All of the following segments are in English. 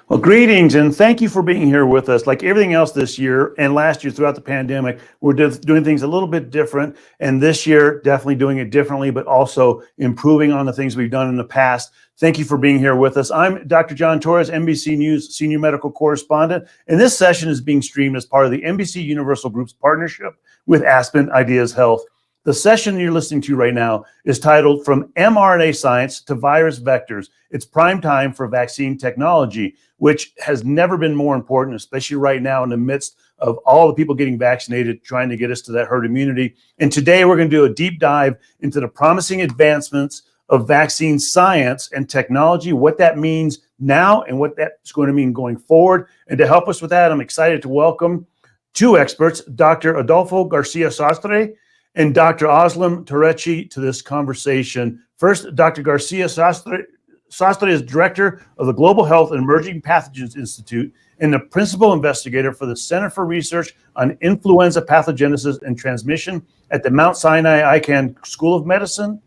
Well, greetings and thank you for being here with us. Like everything else this year and last year throughout the pandemic, we're doing things a little bit different. And this year, definitely doing it differently, but also improving on the things we've done in the past. Thank you for being here with us. I'm Dr. John Torres, NBC News Senior Medical Correspondent. And this session is being streamed as part of the NBC Universal Group's partnership with Aspen Ideas Health. The session you're listening to right now is titled From mRNA Science to Virus Vectors. It's prime time for vaccine technology, which has never been more important, especially right now in the midst of all the people getting vaccinated, trying to get us to that herd immunity. And today we're going to do a deep dive into the promising advancements of vaccine science and technology, what that means now and what that's going to mean going forward. And to help us with that, I'm excited to welcome two experts, Dr. Adolfo García-Sastre and Dr. Özlem Türeci, to this conversation. First, Dr. García-Sastre is Director of the Global Health and Emerging Pathogens Institute and the Principal Investigator for the Center for Research on Influenza Pathogenesis and Transmission at the Mount Sinai Icahn School of Medicine.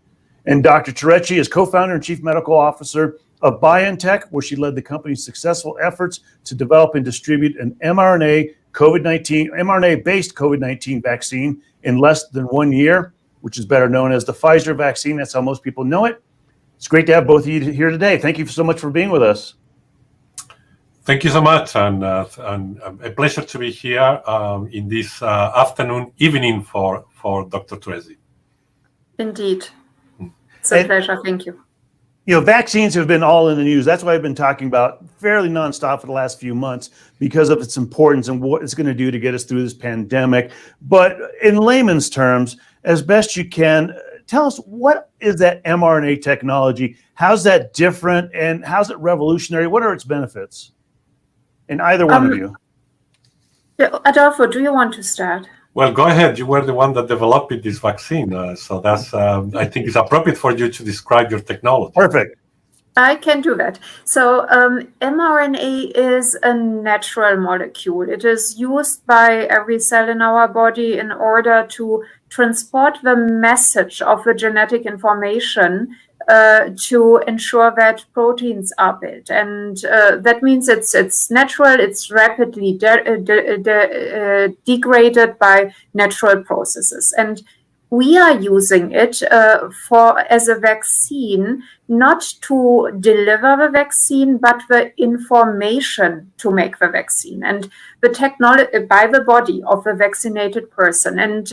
And Dr. Türeci is Co-Founder and Chief Medical Officer of BioNTech, where she led the company's successful efforts to develop and distribute an mRNA-based COVID-19 vaccine in less than 1 year, which is better known as the Pfizer vaccine. That's how most people know it. It's great to have both of you here today. Thank you so much for being with us. Thank you so much, and a pleasure to be here in this evening for Dr. Türeci. Indeed. It's a pleasure. Thank you. You know, vaccines have been all in the news. That's what I've been talking about fairly nonstop for the last few months because of its importance and what it's going to do to get us through this pandemic. But in layman's terms, as best you can, tell us, what is that mRNA technology? How's that different and how's it revolutionary? What are its benefits? And either one of you. Adolfo, do you want to start? Well, go ahead. You were the one that developed this vaccine. So that's, I think it's appropriate for you to describe your technology. Perfect. I can do that. So mRNA is a natural molecule. It is used by every cell in our body in order to transport the message of the genetic information to ensure that proteins are built. And that means it's natural, it's rapidly degraded by natural processes. And we are using it as a vaccine, not to deliver the vaccine, but the information to make the vaccine and the technology by the body of the vaccinated person. And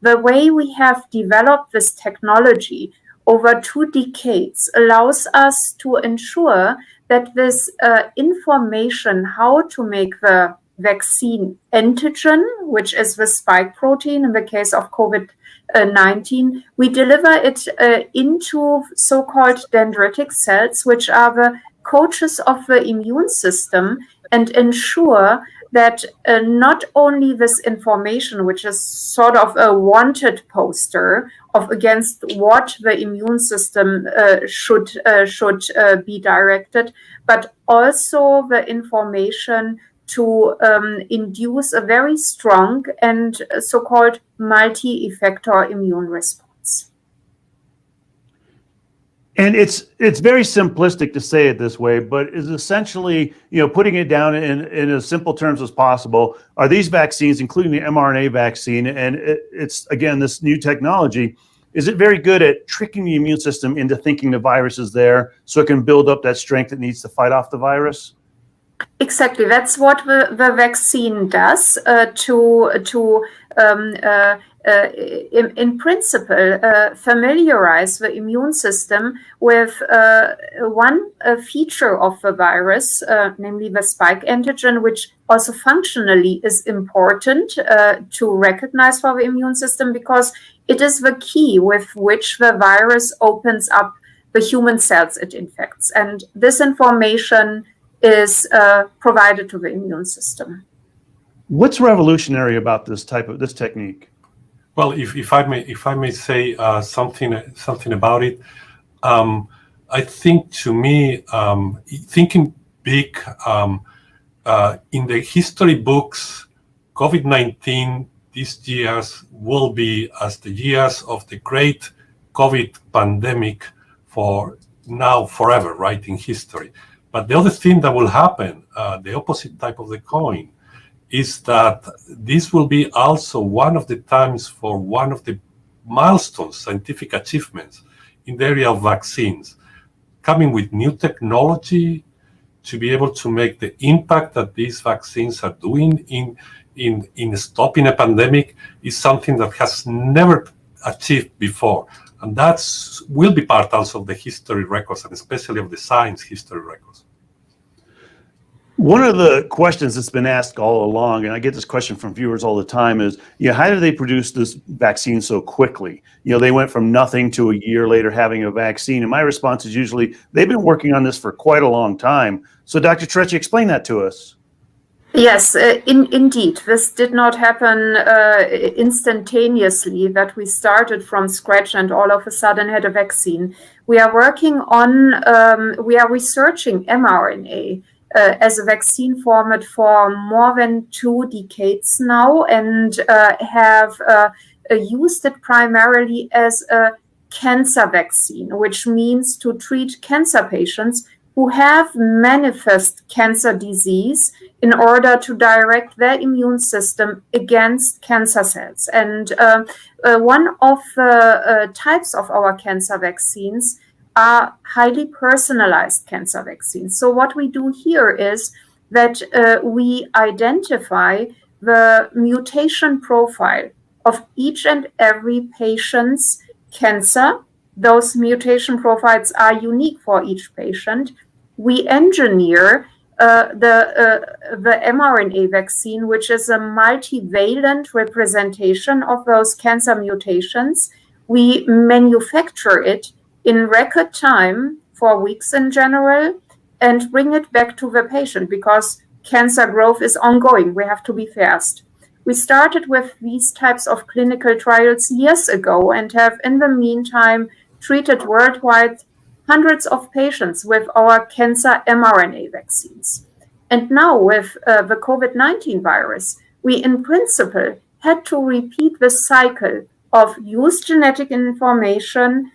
the way we have developed this technology over 2 decades allows us to ensure that this information, how to make the vaccine antigen, which is the spike protein in the case of COVID-19, we deliver it into so-called dendritic cells, which are the coaches of the immune system, and ensure that not only this information, which is sort of a wanted poster of against what the immune system should be directed, but also the information to induce a very strong and so-called multi-effector immune response. And it's very simplistic to say it this way, but is essentially, you know, putting it down in as simple terms as possible, are these vaccines, including the mRNA vaccine, and it's, again, this new technology, is it very good at tricking the immune system into thinking the virus is there so it can build up that strength it needs to fight off the virus? Exactly. That's what the vaccine does in principle, familiarize the immune system with one feature of the virus, namely the spike antigen, which also functionally is important to recognize for the immune system because it is the key with which the virus opens up the human cells it infects. And this information is provided to the immune system. What's revolutionary about this technique? Well, if I may say something about it, I think, to me, thinking big, in the history books, COVID-19 these years will be as the years of the great COVID pandemic for now, forever, right, in history. But the other thing that will happen, the opposite type of the coin, is that this will be also one of the times for one of the milestones, scientific achievements in the area of vaccines, coming with new technology to be able to make the impact that these vaccines are doing in stopping a pandemic is something that has never achieved before. And that will be part also of the history records, and especially of the science history records. One of the questions that's been asked all along, and I get this question from viewers all the time, is, how do they produce this vaccine so quickly? They went from nothing to a year later having a vaccine. And my response is usually, they've been working on this for quite a long time. So Dr. Türeci, explain that to us. Yes, indeed. This did not happen instantaneously, that we started from scratch and all of a sudden had a vaccine. We are working on, we are researching mRNA as a vaccine format for more than 2 decades now, and have used it primarily as a cancer vaccine, which means to treat cancer patients who have manifest cancer disease in order to direct their immune system against cancer cells. And one of the types of our cancer vaccines are highly personalized cancer vaccines. So what we do here is that we identify the mutation profile of each and every patient's cancer. Those mutation profiles are unique for each patient. We engineer the mRNA vaccine, which is a multivalent representation of those cancer mutations. We manufacture it in record time, 4 weeks in general, and bring it back to the patient because cancer growth is ongoing. We have to be fast. We started with these types of clinical trials years ago and have in the meantime treated worldwide hundreds of patients with our cancer mRNA vaccines. And now with the COVID-19 virus, we in principle had to repeat the cycle of use genetic information,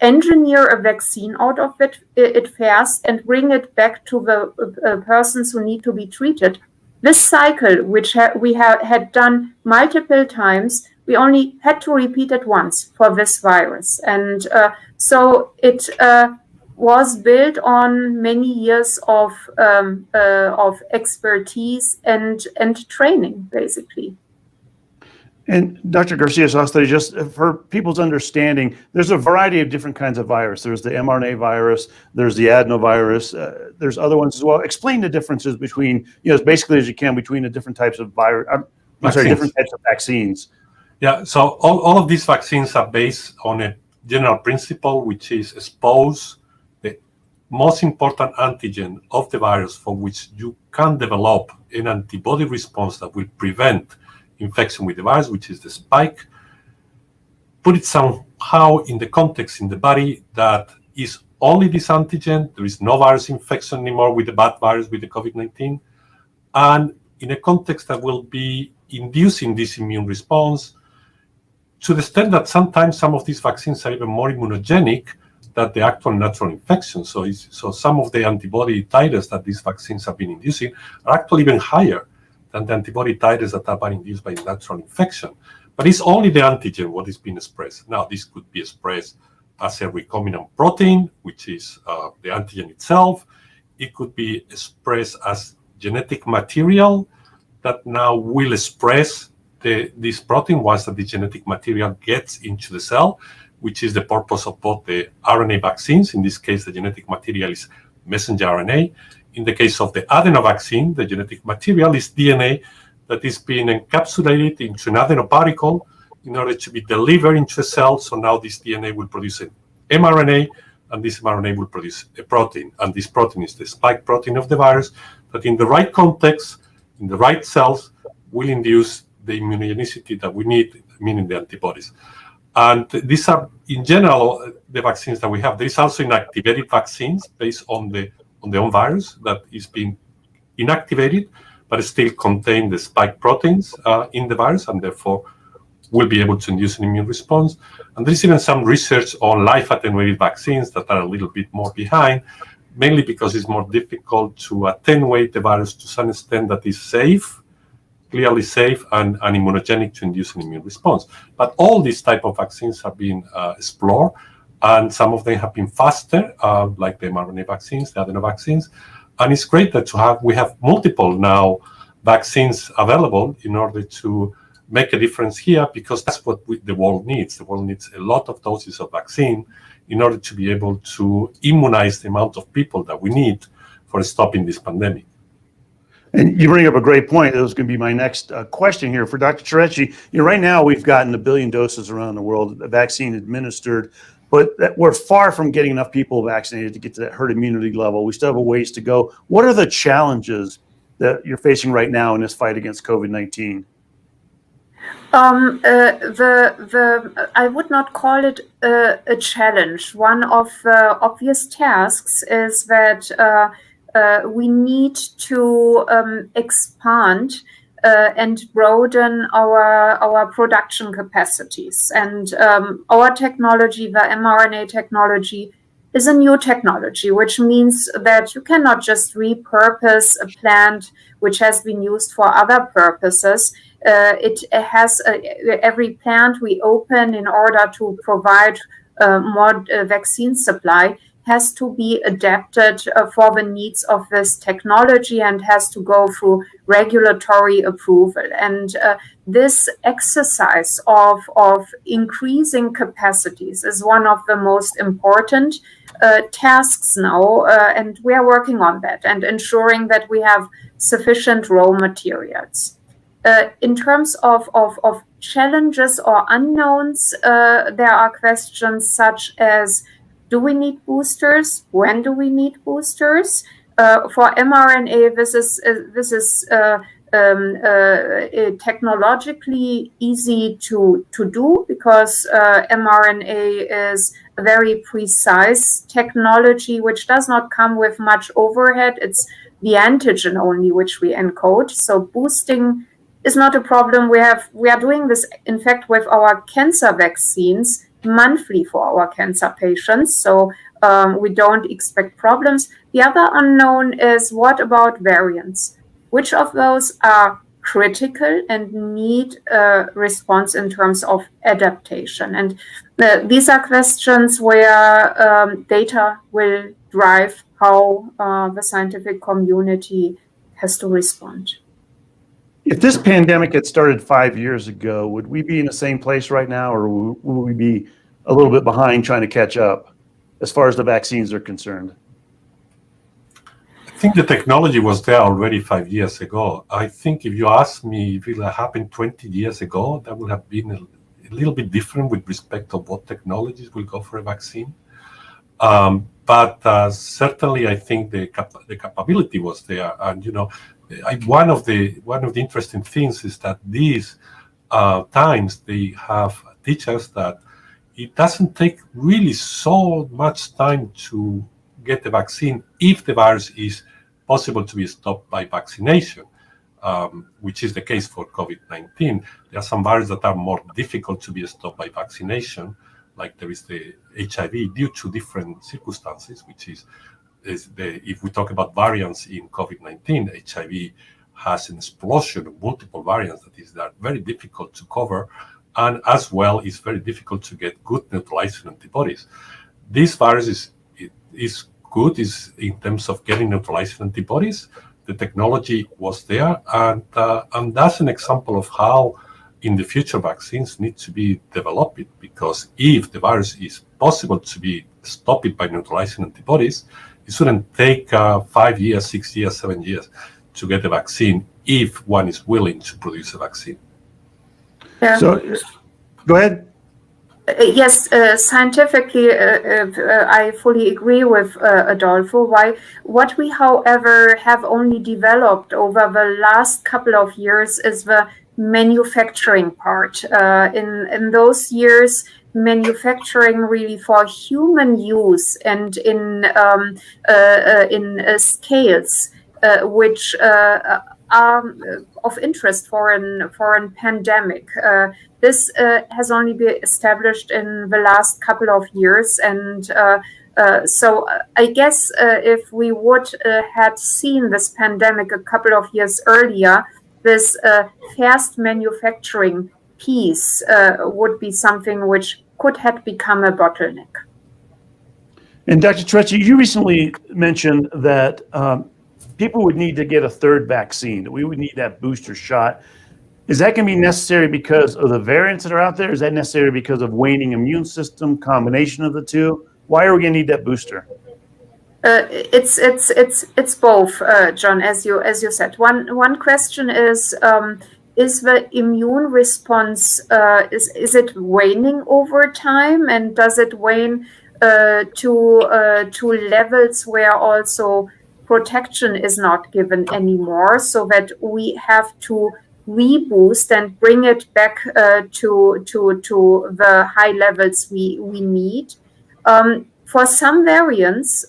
engineer a vaccine out of it fast, and bring it back to the persons who need to be treated. This cycle, which we had done multiple times, we only had to repeat it once for this virus. And so it was built on many years of expertise and training, basically. And Dr. Garcia-Sastre, just for people's understanding, there's a variety of different kinds of virus. There's the mRNA virus, there's the adenovirus, there's other ones as well. Explain the differences between, as basically as you can, between the different types of different types of vaccines. Yeah, so all of these vaccines are based on a general principle, which is expose the most important antigen of the virus for which you can develop an antibody response that will prevent infection with the virus, which is the spike. Put it somehow in the context in the body that is only this antigen. There is no virus infection anymore with the bad virus, with the COVID-19. And in a context that will be inducing this immune response to the extent that sometimes some of these vaccines are even more immunogenic than the actual natural infection. So some of the antibody titers that these vaccines have been inducing are actually even higher than the antibody titers that are being induced by natural infection. But it's only the antigen what is being expressed. Now, this could be expressed as a recombinant protein, which is the antigen itself. It could be expressed as genetic material that now will express this protein once that the genetic material gets into the cell, which is the purpose of both the RNA vaccines. In this case, the genetic material is messenger RNA. In the case of the adeno vaccine, the genetic material is DNA that is being encapsulated into an adenoparticle in order to be delivered into a cell. So now this DNA will produce an mRNA, and this mRNA will produce a protein. And this protein is the spike protein of the virus that in the right context, in the right cells, will induce the immunogenicity that we need, meaning the antibodies. And these are, in general, the vaccines that we have. There is also inactivated vaccines based on the own virus that is being inactivated, but still contain the spike proteins in the virus, and therefore will be able to induce an immune response. And there's even some research on live attenuated vaccines that are a little bit more behind, mainly because it's more difficult to attenuate the virus to some extent that is safe, clearly safe, and immunogenic to induce an immune response. But all these type of vaccines have been explored, and some of them have been faster, like the mRNA vaccines, the adeno vaccines. And it's great that we have multiple now vaccines available in order to make a difference here, because that's what the world needs. The world needs a lot of doses of vaccine in order to be able to immunize the amount of people that we need for stopping this pandemic. And you bring up a great point. That was going to be my next question here for Dr. Türeci. Right now we've gotten 1 billion doses around the world, the vaccine administered, but we're far from getting enough people vaccinated to get to that herd immunity level. We still have a ways to go. What are the challenges that you're facing right now in this fight against COVID-19? I would not call it a challenge. One of the obvious tasks is that we need to expand and broaden our production capacities. And our technology, the mRNA technology, is a new technology, which means that you cannot just repurpose a plant which has been used for other purposes. It has every plant we open in order to provide more vaccine supply has to be adapted for the needs of this technology and has to go through regulatory approval. And this exercise of increasing capacities is one of the most important tasks now, and we are working on that and ensuring that we have sufficient raw materials. In terms of challenges or unknowns, there are questions such as, do we need boosters? When do we need boosters? For mRNA, this is technologically easy to do, because mRNA is a very precise technology which does not come with much overhead. It's the antigen only which we encode. So boosting is not a problem. We are doing this, in fact, with our cancer vaccines monthly for our cancer patients. So we don't expect problems. The other unknown is, what about variants? Which of those are critical and need a response in terms of adaptation? And these are questions where data will drive how the scientific community has to respond. If this pandemic had started 5 years ago, would we be in the same place right now, or would we be a little bit behind trying to catch up as far as the vaccines are concerned? I think the technology was there already 5 years ago. I think if you ask me if it happened 20 years ago, that would have been a little bit different with respect to what technologies will go for a vaccine. But certainly, I think the capability was there. And one of the interesting things is that these times they have teach us that it doesn't take really so much time to get the vaccine if the virus is possible to be stopped by vaccination, which is the case for COVID-19. There are some viruses that are more difficult to be stopped by vaccination, like there is the HIV, due to different circumstances, which is if we talk about variants in COVID-19, HIV has an explosion of multiple variants that are very difficult to cover, and as well it's very difficult to get good neutralizing antibodies. This virus is good in terms of getting neutralizing antibodies. The technology was there, and that's an example of how in the future vaccines need to be developed, because if the virus is possible to be stopped by neutralizing antibodies, it shouldn't take 5 years, 6 years, 7 years to get a vaccine if one is willing to produce a vaccine. Yeah. So, go ahead. Yes, scientifically, I fully agree with Adolfo. What we, however, have only developed over the last couple of years is the manufacturing part. In those years, manufacturing really for human use and in scales which are of interest for a pandemic. This has only been established in the last couple of years, and So I guess if we would had seen this pandemic a couple of years earlier, this fast manufacturing piece would be something which could have become a bottleneck. And Dr. Türeci, you recently mentioned that people would need to get a third vaccine. We would need that booster shot. Is that going to be necessary because of the variants that are out there? Is that necessary because of waning immune system, combination of the two? Why are we going to need that booster? It's both, John, as you said. One question is the immune response is it waning over time, and does it wane to levels where also protection is not given anymore, so that we have to reboost and bring it back to the high levels we need. For some variants,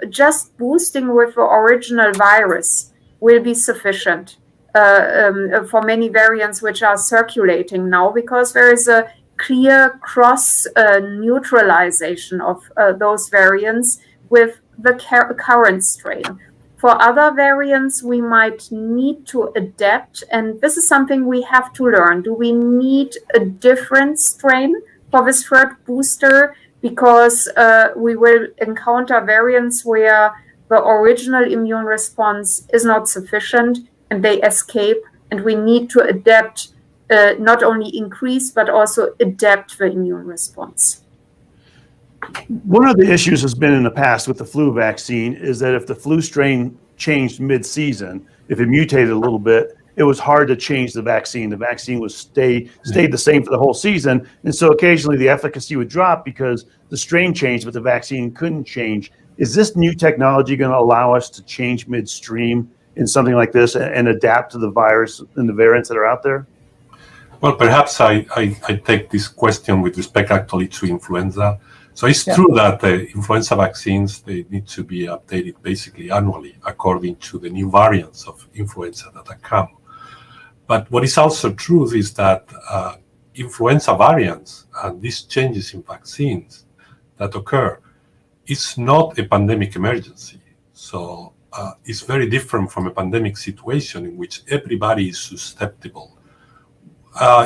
just boosting with the original virus will be sufficient for many variants which are circulating now, because there is a clear cross neutralization of those variants with the current strain. For other variants, we might need to adapt, and this is something we have to learn. Do we need a different strain for this third booster? Because we will encounter variants where the original immune response is not sufficient and they escape, and we need to adapt, not only increase, but also adapt the immune response. One of the issues has been in the past with the flu vaccine is that if the flu strain changed mid-season, if it mutated a little bit, it was hard to change the vaccine. The vaccine would stayed the same for the whole season. And so occasionally the efficacy would drop because the strain changed, but the vaccine couldn't change. Is this new technology going to allow us to change midstream in something like this and adapt to the virus and the variants that are out there? Well, perhaps I take this question with respect actually to influenza. So it's true that the influenza vaccines, they need to be updated basically annually according to the new variants of influenza that come. But what is also true is that influenza variants and these changes in vaccines that occur, it's not a pandemic emergency. So it's very different from a pandemic situation in which everybody is susceptible.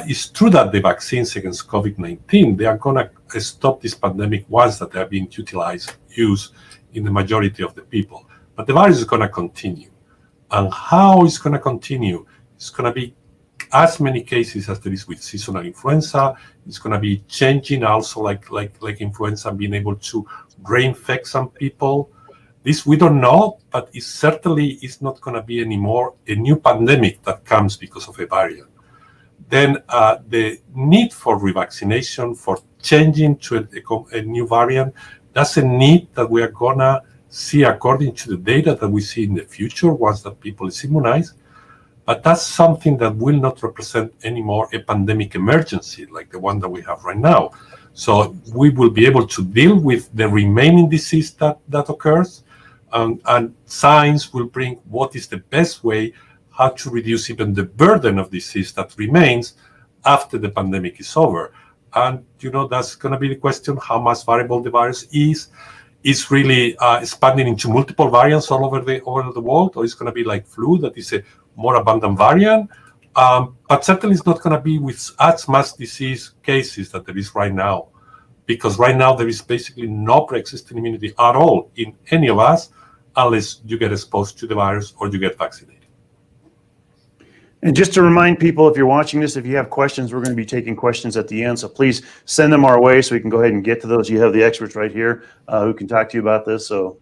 It's true that the vaccines against COVID-19, they are going to stop this pandemic once that they are being used in the majority of the people. But the virus is going to continue. And how it's going to continue? It's going to be as many cases as there is with seasonal influenza. It's going to be changing also like influenza, being able to reinfect some people. This we don't know, but it certainly is not going to be anymore a new pandemic that comes because of a variant. Then the need for revaccination, for changing to a new variant, that's a need that we are going to see according to the data that we see in the future once that people is immunized. But that's something that will not represent anymore a pandemic emergency like the one that we have right now. So we will be able to deal with the remaining disease that occurs, and science will bring what is the best way how to reduce even the burden of disease that remains after the pandemic is over. And, that's going to be the question, how much variable the virus is. Is really expanding into multiple variants all over the world, or it's going to be like flu, that is a more abundant variant. But certainly it's not going to be with as much disease cases that there is right now, because right now there is basically no pre-existing immunity at all in any of us unless you get exposed to the virus or you get vaccinated. And just to remind people, if you're watching this, if you have questions, we're going to be taking questions at the end. So please send them our way so we can go ahead and get to those. You have the experts right here who can talk to you about this. So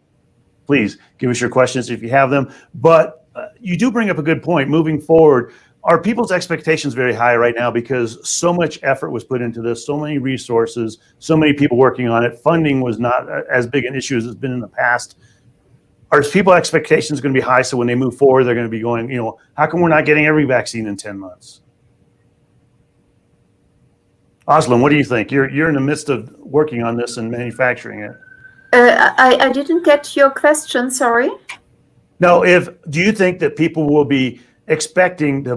please give us your questions if you have them. But you do bring up a good point. Moving forward, are people's expectations very high right now because so much effort was put into this, so many resources, so many people working on it. Funding was not as big an issue as it's been in the past. Are people's expectations going to be high, so when they move forward, they're going to be going, how come we're not getting every vaccine in 10 months? Özlem, what do you think? You're in the midst of working on this and manufacturing it. I didn't get your question, sorry. No, do you think that people will be expecting to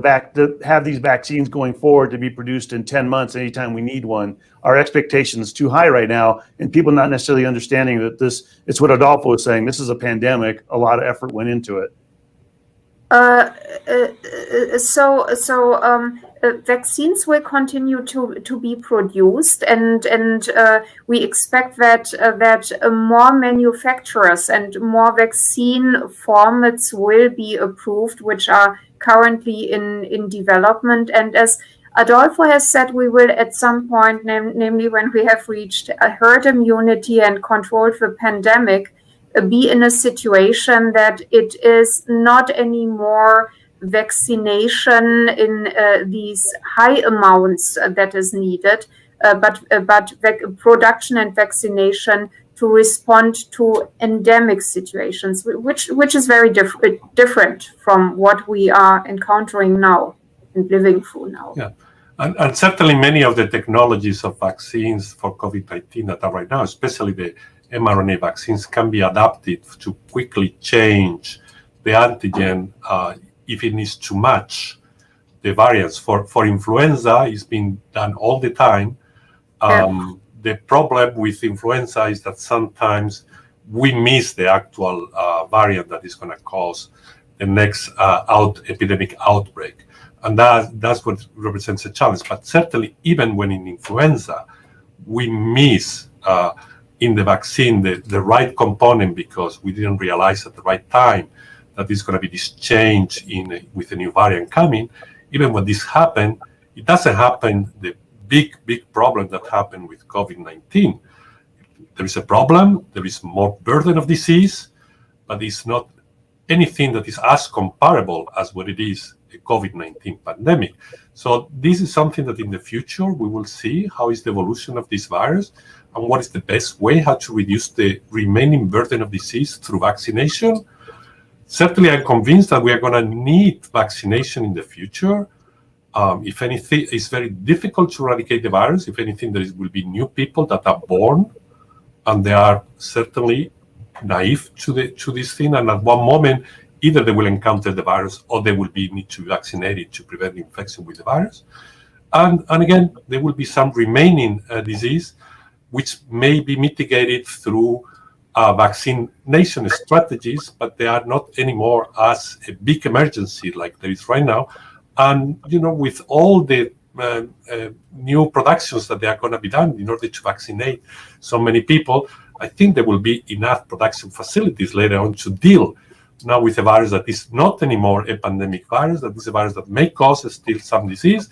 have these vaccines going forward to be produced in 10 months anytime we need one. Our expectation is too high right now, and people not necessarily understanding that it's what Adolfo was saying, this is a pandemic, a lot of effort went into it. Vaccines will continue to be produced, and we expect that more manufacturers and more vaccine formats will be approved, which are currently in development. And as Adolfo has said, we will at some point, namely when we have reached a herd immunity and controlled the pandemic, be in a situation that it is not anymore vaccination in these high amounts that is needed, but production and vaccination to respond to endemic situations, which is very different from what we are encountering now and living through now. Yeah, and certainly many of the technologies of vaccines for COVID-19 that are right now, especially the mRNA vaccines, can be adapted to quickly change the antigen if it needs to match the variants. For influenza, it's been done all the time. The problem with influenza is that sometimes we miss the actual variant that is going to cause the next epidemic outbreak. And that's what represents a challenge. But certainly, even when in influenza, we miss in the vaccine the right component because we didn't realize at the right time that there's going to be this change with a new variant coming. Even when this happened, it doesn't happen the big problem that happened with COVID-19. There is a problem, there is more burden of disease, but it's not anything that is as comparable as what it is a COVID-19 pandemic. So this is something that in the future we will see how is the evolution of this virus and what is the best way how to reduce the remaining burden of disease through vaccination. Certainly, I'm convinced that we are going to need vaccination in the future. If anything, it's very difficult to eradicate the virus. If anything, there will be new people that are born, and they are certainly naive to this thing. And at one moment, either they will encounter the virus or they will need to be vaccinated to prevent infection with the virus. And again, there will be some remaining disease, which may be mitigated through vaccination strategies, but they are not anymore as a big emergency like there is right now. And, with all the new productions that they are going to be done in order to vaccinate so many people, I think there will be enough production facilities later on to deal now with a virus that is not anymore a pandemic virus, that is a virus that may cause still some disease,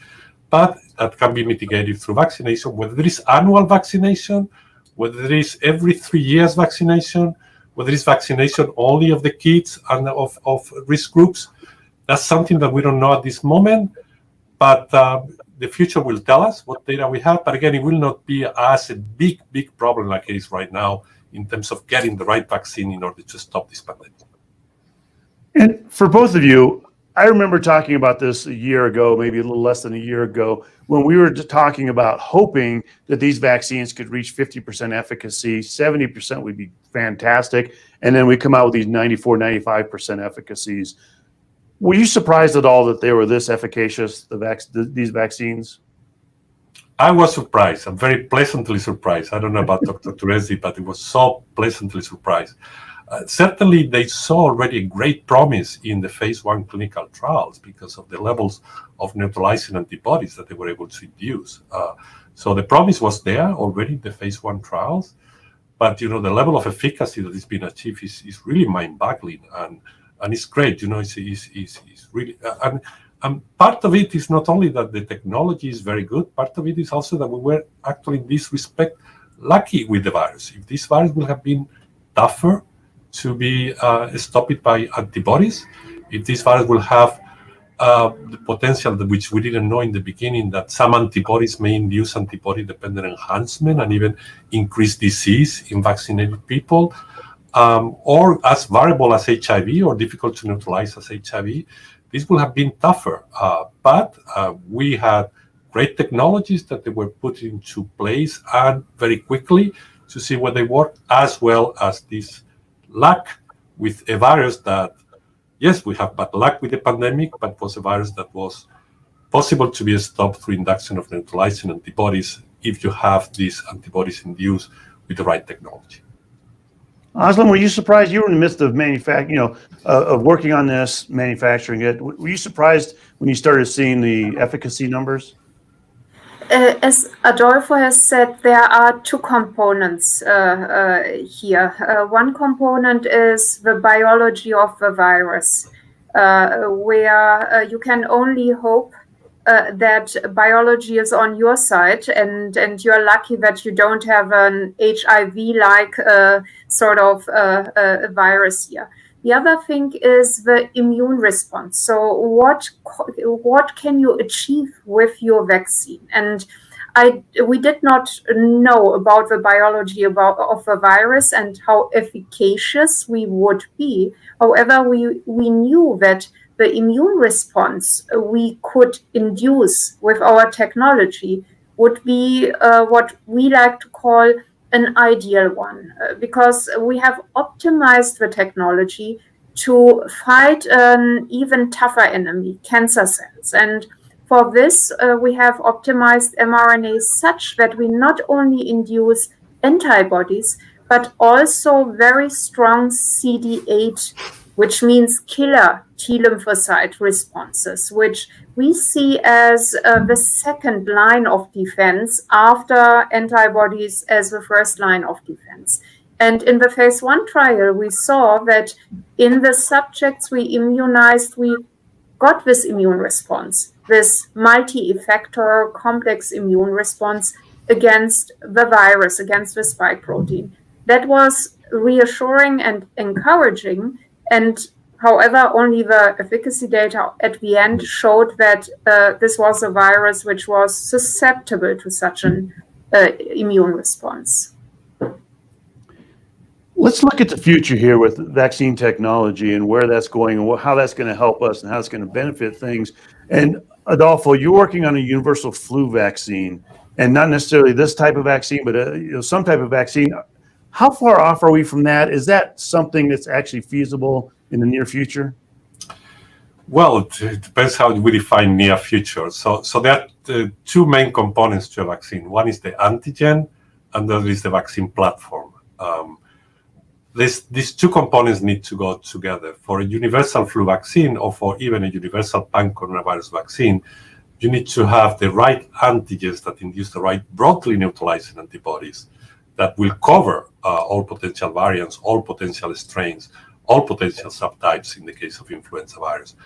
but that can be mitigated through vaccination, whether there is annual vaccination, whether there is every 3 years vaccination, whether it's vaccination only of the kids and of risk groups. That's something that we don't know at this moment, but the future will tell us what data we have. But again, it will not be as a big problem like it is right now in terms of getting the right vaccine in order to stop this pandemic. And for both of you, I remember talking about this a year ago, maybe a little less than a year ago, when we were just talking about hoping that these vaccines could reach 50% efficacy, 70% would be fantastic, and then we come out with these 94, 95% efficacies. Were you surprised at all that they were this efficacious, these vaccines? I was surprised. I'm very pleasantly surprised. I don't know about Dr. Türeci, but it was so pleasantly surprised. Certainly, they saw already great promise in the phase 1 clinical trials because of the levels of neutralizing antibodies that they were able to induce. So the promise was there already in the phase 1 trials, but the level of efficacy that is being achieved is really mind-boggling, and it's great. It's really and part of it is not only that the technology is very good. Part of it is also that we were actually in this respect lucky with the virus. If this virus would have been tougher to be stopped by antibodies, if this virus will have the potential which we didn't know in the beginning, that some antibodies may induce antibody-dependent enhancement and even increase disease in vaccinated people, or as variable as HIV or difficult to neutralize as HIV, this will have been tougher. But we had great technologies that they were put into place and very quickly to see whether they work, as well as this luck with a virus that yes, we have bad luck with the pandemic, but it was a virus that was possible to be stopped through induction of neutralizing antibodies if you have these antibodies induced with the right technology. Özlem, were you surprised? You were in the midst of manufacturing, of working on this, manufacturing it. Were you surprised when you started seeing the efficacy numbers? As Adolfo has said, there are two components here. One component is the biology of the virus, where you can only hope that biology is on your side, and you're lucky that you don't have an HIV-like sort of virus here. The other thing is the immune response. So what can you achieve with your vaccine? And we did not know about the biology of the virus and how efficacious we would be. However, we knew that the immune response we could induce with our technology would be what we like to call an ideal one, because we have optimized the technology to fight an even tougher enemy, cancer cells. And for this, we have optimized mRNA such that we not only induce antibodies, but also very strong CD8, which means killer T lymphocyte responses, which we see as the second line of defense after antibodies as the first line of defense. And in the phase 1 trial, we saw that in the subjects we immunized, we got this immune response, this multi-effector complex immune response against the virus, against the spike protein. That was reassuring and encouraging. And however, only the efficacy data at the end showed that this was a virus which was susceptible to such an immune response. Let's look at the future here with vaccine technology and where that's going and how that's going to help us and how it's going to benefit things. And Adolfo, you're working on a universal flu vaccine, and not necessarily this type of vaccine, but some type of vaccine. How far off are we from that? Is that something that's actually feasible in the near future? Well, it depends how we define near future. So there are two main components to a vaccine. One is the antigen, and the other is the vaccine platform. These two components need to go together. For a universal flu vaccine, or for even a universal pan-coronavirus vaccine, you need to have the right antigens that induce the right broadly neutralizing antibodies that will cover all potential variants, all potential strains, all potential subtypes in the case of influenza virus.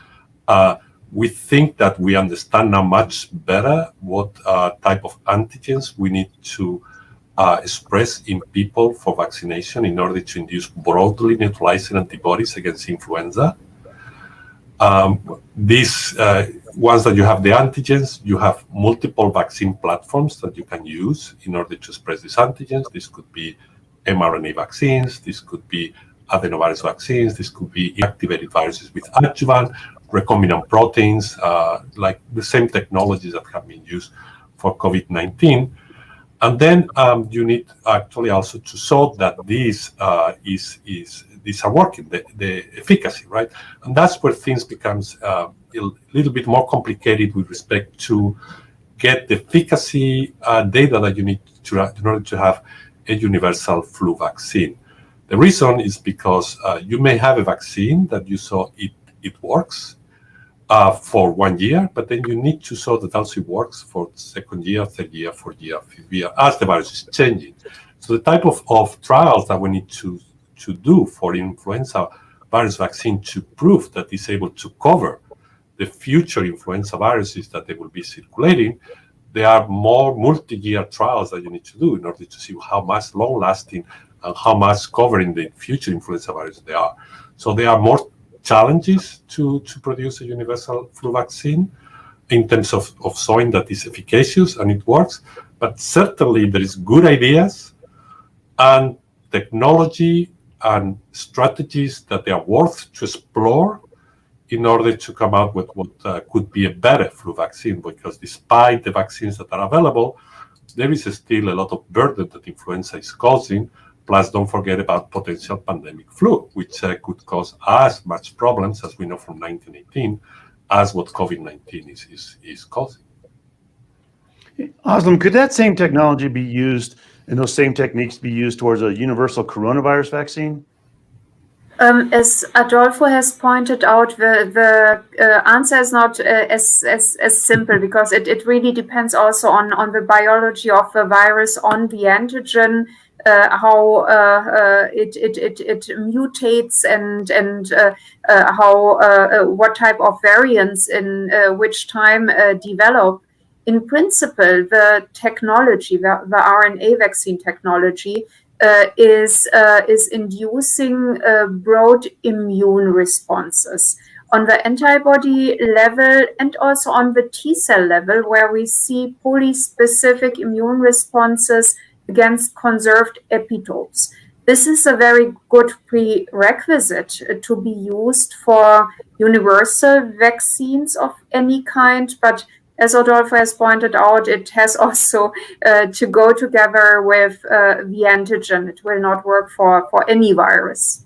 We think that we understand now much better what type of antigens we need to express in people for vaccination in order to induce broadly neutralizing antibodies against influenza. Once that you have the antigens, you have multiple vaccine platforms that you can use in order to express these antigens. This could be mRNA vaccines, this could be adenovirus vaccines, this could be inactivated viruses with adjuvant, recombinant proteins, like the same technologies that have been used for COVID-19. And then you need actually also to show that these are working, the efficacy, right? And that's where things becomes a little bit more complicated with respect to get the efficacy data that you need in order to have a universal flu vaccine. The reason is because you may have a vaccine that you saw it works for 1 year, but then you need to show that also it works for second year, third year, fourth year, fifth year, as the virus is changing. So the type of trials that we need to do for influenza virus vaccine to prove that it's able to cover the future influenza viruses that they will be circulating, there are more multi-year trials that you need to do in order to see how much long-lasting and how much covering the future influenza virus they are. So there are more challenges to produce a universal flu vaccine in terms of showing that it's efficacious and it works, but certainly there is good ideas and technology and strategies that they are worth to explore in order to come out with what could be a better flu vaccine, because despite the vaccines that are available, there is still a lot of burden that influenza is causing, Plus, don't forget about potential pandemic flu, which could cause as much problems as we know from 1918 as what COVID-19 is causing. Özlem, could that same technology be used and those same techniques be used towards a universal coronavirus vaccine? As Adolfo has pointed out, the answer is not as simple, because it really depends also on the biology of the virus, on the antigen, how it mutates, and how what type of variants in which time develop. In principle, the technology, the RNA vaccine technology, is inducing broad immune responses on the antibody level and also on the T cell level, where we see polyspecific immune responses against conserved epitopes. This is a very good prerequisite to be used for universal vaccines of any kind, but as Adolfo has pointed out, it has also to go together with the antigen. It will not work for any virus.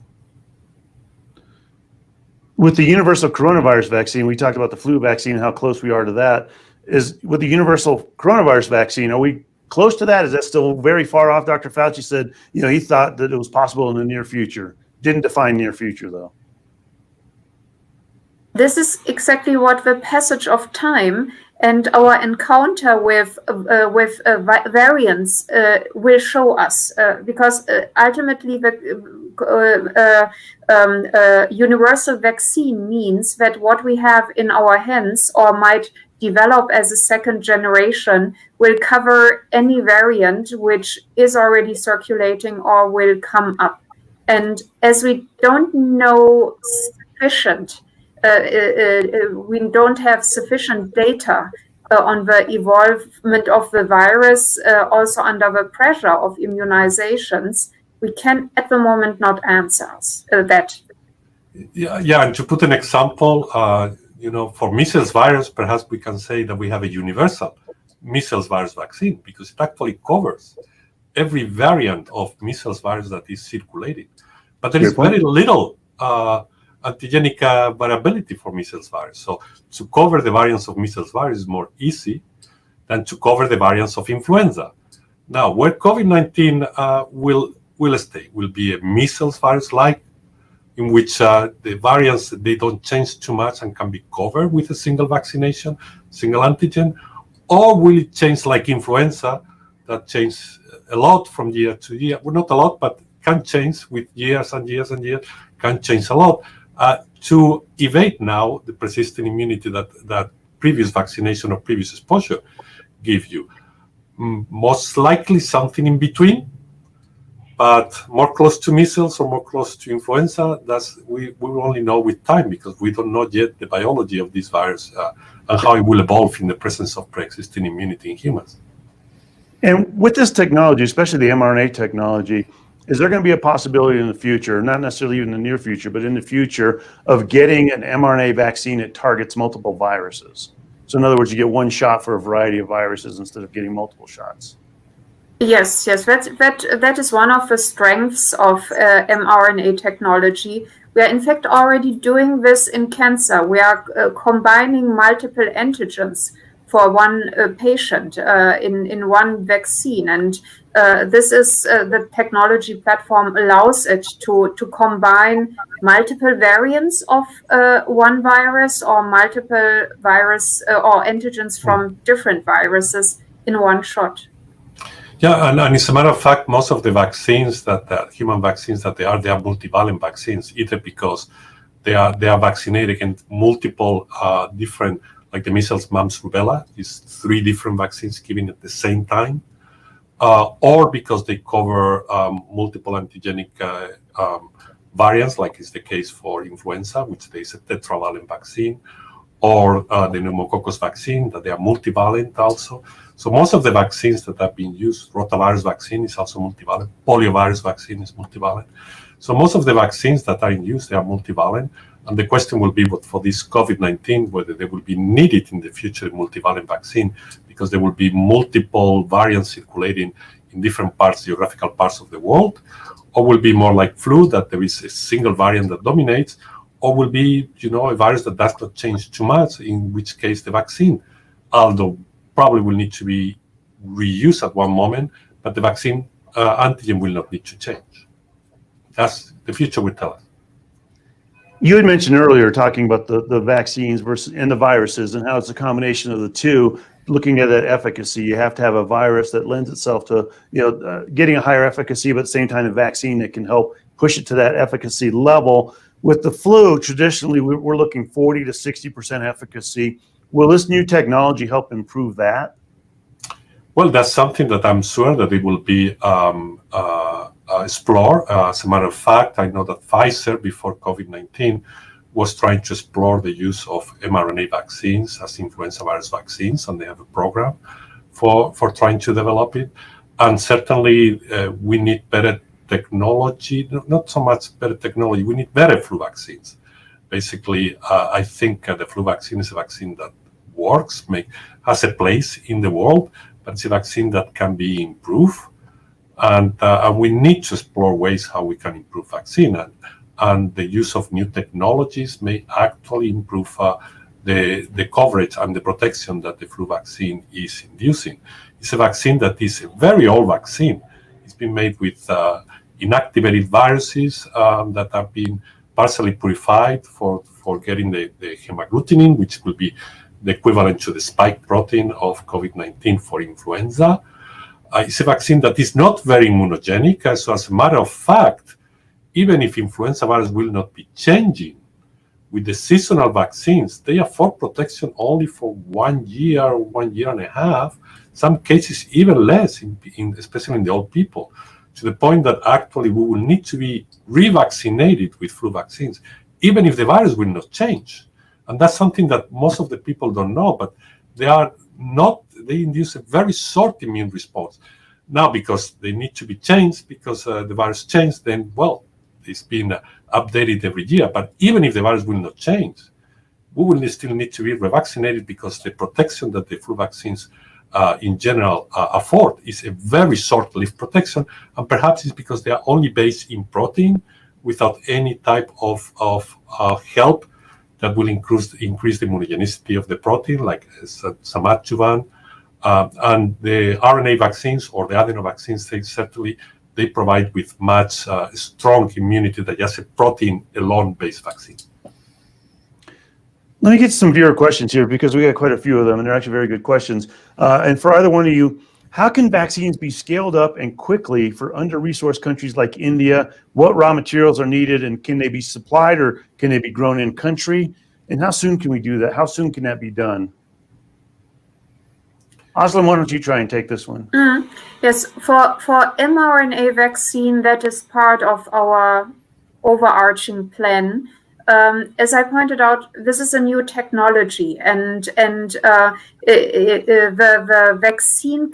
With the universal coronavirus vaccine, we talked about the flu vaccine, how close we are to that. Is with the universal coronavirus vaccine, are we close to that? Is that still very far off? Dr. Fauci said, he thought that it was possible in the near future. Didn't define near future, though. This is exactly what the passage of time and our encounter with variants will show us, because ultimately the universal vaccine means that what we have in our hands or might develop as a second generation will cover any variant which is already circulating or will come up. And as we don't know sufficient, we don't have sufficient data on the evolvement of the virus, also under the pressure of immunizations, we can at the moment not answer that. Yeah, and to put an example, for measles virus, perhaps we can say that we have a universal measles virus vaccine, because it actually covers every variant of measles virus that is circulating. But there is very little antigenic variability for measles virus. So to cover the variants of measles virus is more easy than to cover the variants of influenza. Now, where COVID-19 will stay will be a measles virus-like, in which the variants, they don't change too much and can be covered with a single vaccination, single antigen, or will it change like influenza that changes a lot from year to year? Well, not a lot, but can change with years and years and years, can change a lot. To evade now the persistent immunity that previous vaccination or previous exposure give you. Most likely something in between, but more close to measles or more close to influenza, we will only know with time, because we don't know yet the biology of this virus and how it will evolve in the presence of pre-existing immunity in humans. And with this technology, especially the mRNA technology, is there going to be a possibility in the future, not necessarily even in the near future, but in the future, of getting an mRNA vaccine that targets multiple viruses? So in other words, you get one shot for a variety of viruses instead of getting multiple shots. Yes, that is one of the strengths of mRNA technology. We are in fact already doing this in cancer. We are combining multiple antigens for one patient in one vaccine, and this is the technology platform allows it to combine multiple variants of one virus or multiple virus or antigens from different viruses in one shot. Yeah, and as a matter of fact, most of the vaccines human vaccines they are multivalent vaccines, either because they are vaccinated against multiple different, like the measles, mumps, rubella, is 3 different vaccines given at the same time, or because they cover multiple antigenic variants, like is the case for influenza, which is a tetravalent vaccine, or the pneumococcus vaccine, that they are multivalent also. So most of the vaccines that have been used, rotavirus vaccine is also multivalent, poliovirus vaccine is multivalent. So most of the vaccines that are in use, they are multivalent. And the question will be, what for this COVID-19, whether they will be needed in the future multivalent vaccine, because there will be multiple variants circulating in different parts, geographical parts of the world, or will be more like flu, that there is a single variant that dominates, or will be, a virus that does not change too much, in which case the vaccine, although probably will need to be reused at one moment, but the vaccine antigen will not need to change. That's the future will tell us. You had mentioned earlier talking about the vaccines versus and the viruses and how it's a combination of the two. Looking at that efficacy, you have to have a virus that lends itself to getting a higher efficacy, but at the same time a vaccine that can help push it to that efficacy level. With the flu, traditionally we're looking 40 to 60% efficacy. Will this new technology help improve that? Well, that's something that I'm sure that it will be explored. As a matter of fact, I know that Pfizer, before COVID-19, was trying to explore the use of mRNA vaccines as influenza virus vaccines, and they have a program for trying to develop it. And certainly, we need better technology, not so much better technology, we need better flu vaccines. Basically, I think the flu vaccine is a vaccine that works, has a place in the world, but it's a vaccine that can be improved. And we need to explore ways how we can improve vaccine. And the use of new technologies may actually improve the coverage and the protection that the flu vaccine is inducing. It's a vaccine that is a very old vaccine. It's been made with inactivated viruses that have been partially purified for getting the hemagglutinin, which will be the equivalent to the spike protein of COVID-19 for influenza. It's a vaccine that is not very immunogenic. So as a matter of fact, even if influenza virus will not be changing, with the seasonal vaccines, they afford protection only for 1 year, 1.5 years, some cases even less, especially in the old people, to the point that actually we will need to be revaccinated with flu vaccines, even if the virus will not change. And that's something that most of the people don't know, but they induce a very short immune response. Now, because they need to be changed, because the virus changed, then, well, it's been updated every year. But even if the virus will not change, we will still need to be revaccinated, because the protection that the flu vaccines in general afford is a very short-lived protection. And perhaps it's because they are only based in protein without any type of help that will increase the immunogenicity of the protein, like some adjuvant. And the RNA vaccines or the adeno vaccines, they provide with much strong immunity than just a protein alone based vaccine. Let me get some viewer questions here, because we got quite a few of them, and they're actually very good questions. And for either one of you, how can vaccines be scaled up and quickly for under-resourced countries like India? What raw materials are needed, and can they be supplied, or can they be grown in country? And how soon can we do that? How soon can that be done? Özlem, why don't you try and take this one? Yes, for mRNA vaccine, that is part of our overarching plan. As I pointed out, this is a new technology, and the vaccine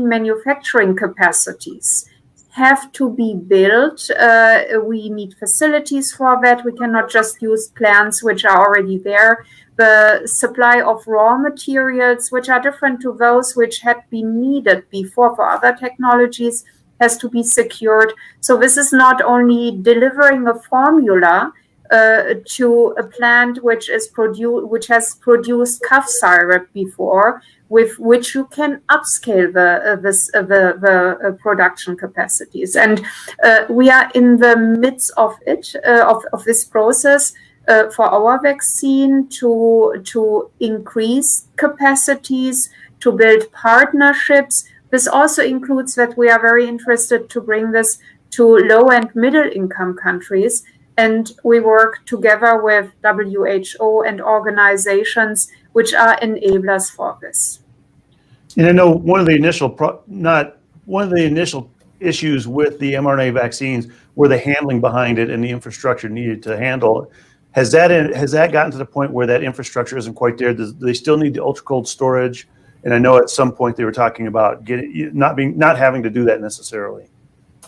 manufacturing capacities have to be built. We need facilities for that. We cannot just use plants which are already there. The supply of raw materials, which are different to those which had been needed before for other technologies, has to be secured. So this is not only delivering a formula to a plant which has produced cough syrup before, with which you can upscale the production capacities. And we are in the midst of this process for our vaccine to increase capacities, to build partnerships. This also includes that we are very interested to bring this to low and middle income countries. And we work together with WHO and organizations which are enablers for this. And I know one of the initial issues with the mRNA vaccines were the handling behind it and the infrastructure needed to handle it. Has that gotten to the point where that infrastructure isn't quite there? Do they still need the ultra cold storage? And I know at some point they were talking about not having to do that necessarily.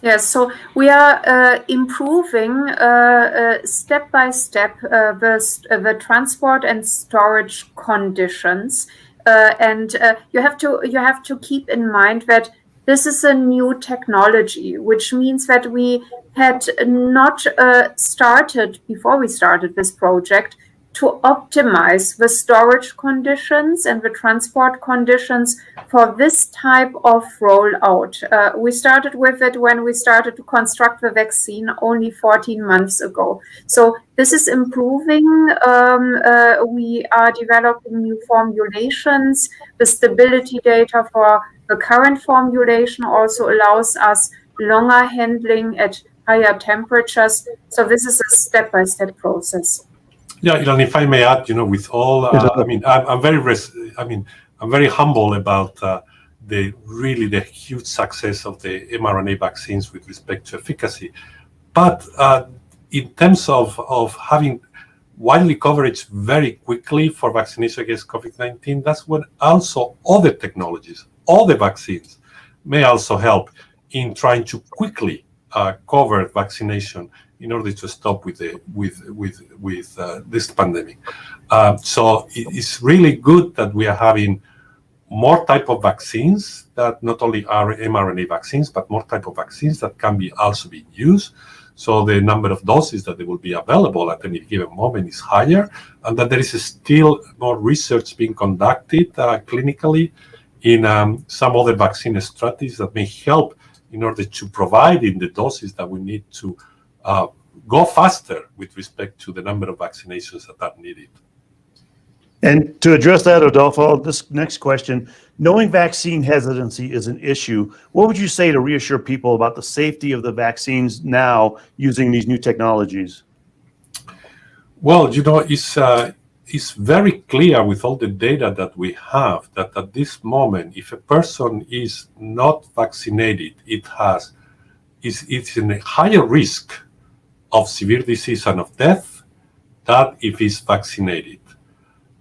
Yes, so we are improving step by step the transport and storage conditions, and you have to keep in mind that this is a new technology, which means that we had not started, before we started this project, to optimize the storage conditions and the transport conditions for this type of rollout. We started with it when we started to construct the vaccine only 14 months ago. So this is improving. We are developing new formulations. The stability data for the current formulation also allows us longer handling at higher temperatures. So this is a step-by-step process. Yeah, and if I may add, with all, I'm very humble about the huge success of the mRNA vaccines with respect to efficacy. But in terms of having widely coverage very quickly for vaccination against COVID-19, that's when also other technologies, other vaccines may also help in trying to quickly cover vaccination in order to stop with this pandemic. So it's really good that we are having more type of vaccines that not only are mRNA vaccines, but more type of vaccines that can be also be used. So the number of doses that they will be available at any given moment is higher, and that there is still more research being conducted clinically in some other vaccine strategies that may help in order to provide in the doses that we need to go faster with respect to the number of vaccinations that are needed. And to address that, Adolfo, this next question, knowing vaccine hesitancy is an issue, what would you say to reassure people about the safety of the vaccines now using these new technologies? Well, it's very clear with all the data that we have that at this moment, if a person is not vaccinated, it's in a higher risk of severe disease and of death than if it's vaccinated.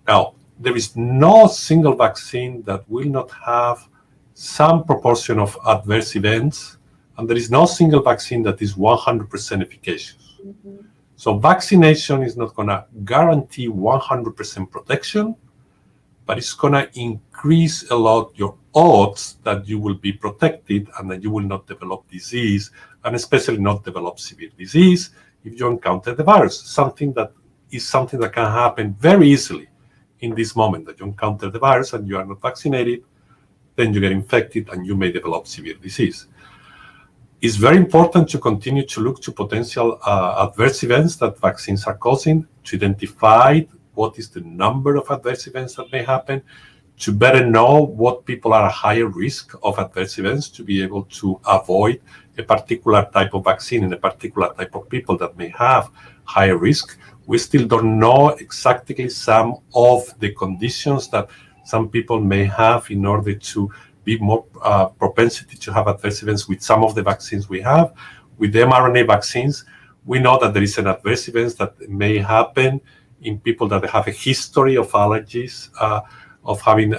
Now, there is no single vaccine that will not have some proportion of adverse events, and there is no single vaccine that is 100% efficacious. Mm-hmm. So vaccination is not going to guarantee 100% protection, but it's going to increase a lot your odds that you will be protected and that you will not develop disease, and especially not develop severe disease if you encounter the virus. Something that can happen very easily in this moment, that you encounter the virus and you are not vaccinated, then you get infected and you may develop severe disease. It's very important to continue to look to potential adverse events that vaccines are causing, to identify what is the number of adverse events that may happen, to better know what people are at higher risk of adverse events, to be able to avoid a particular type of vaccine in a particular type of people that may have higher risk. We still don't know exactly some of the conditions that some people may have in order to be more propensity to have adverse events with some of the vaccines we have. With the mRNA vaccines, we know that there is an adverse events that may happen in people that have a history of allergies, of having